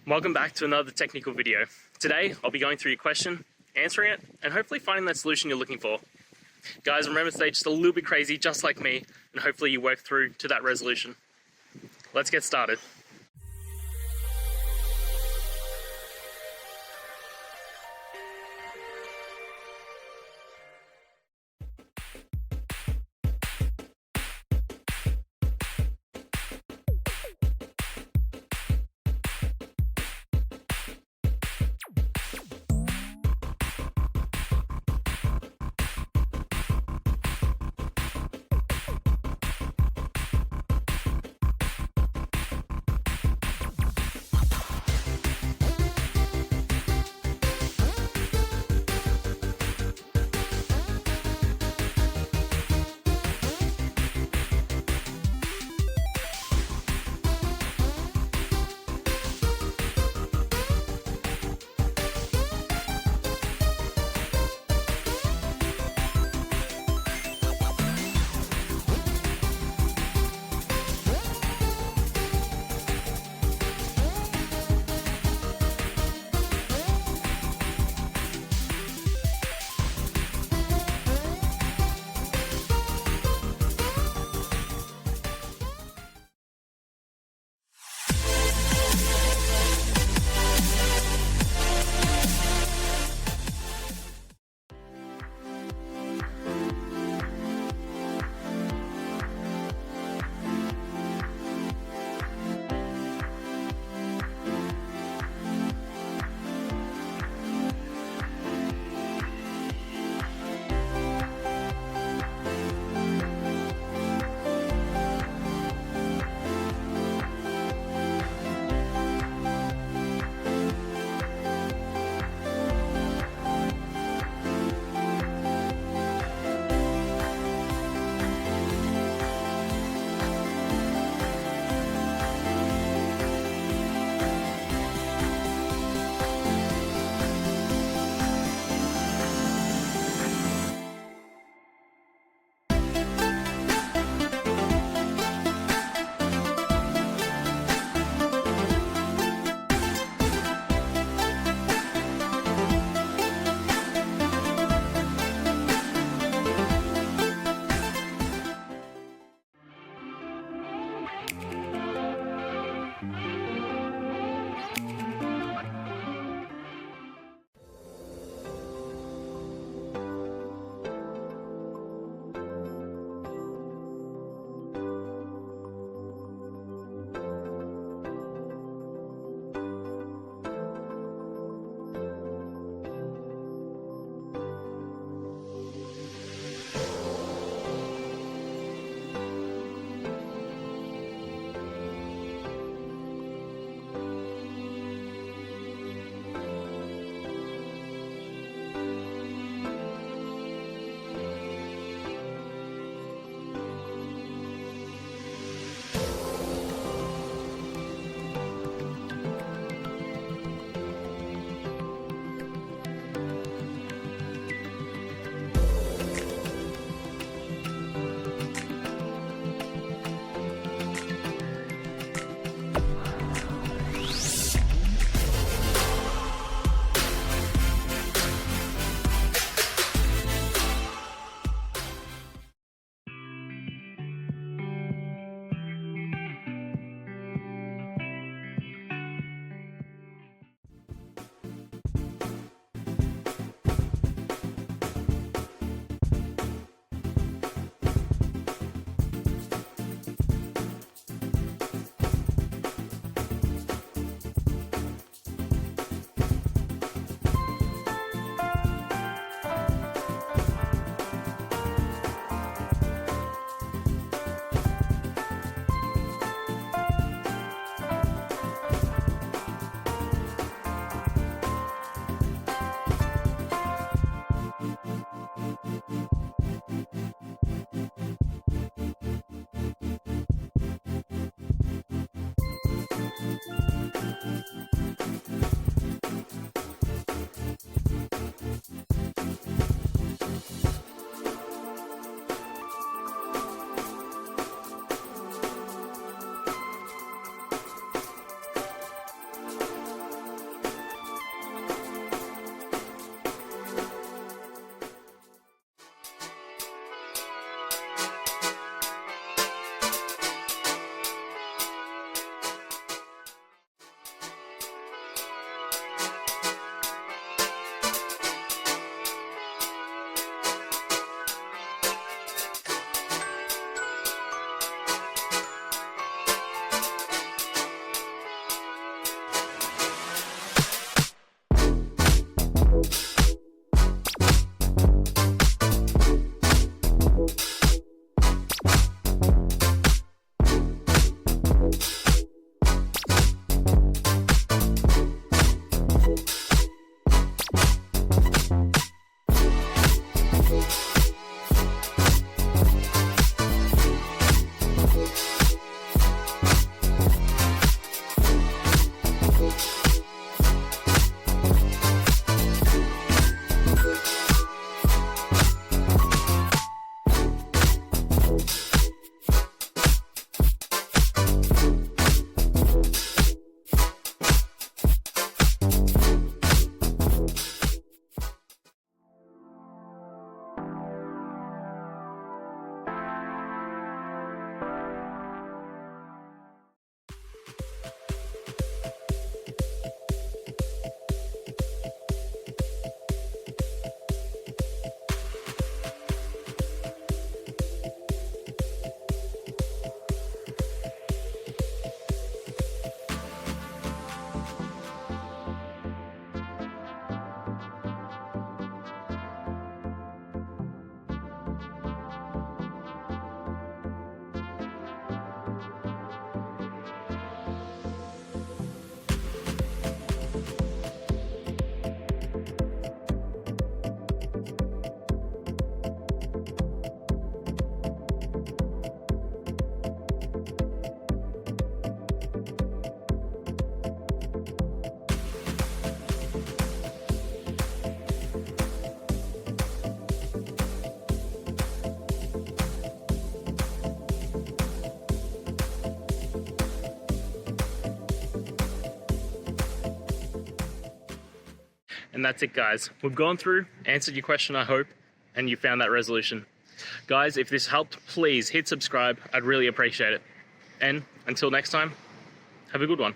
Welcome back to another technical video. Today, I'll be going through your question, answering it, and hopefully finding that solution you're looking for. Guys, remember to stay just a little bit crazy, just like me, and hopefully you work through to that resolution. Let's get started. And that's it, guys. We've gone through, answered your question, I hope, and you found that resolution. Guys, if this helped, please hit subscribe. I'd really appreciate it. And until next time, have a good one.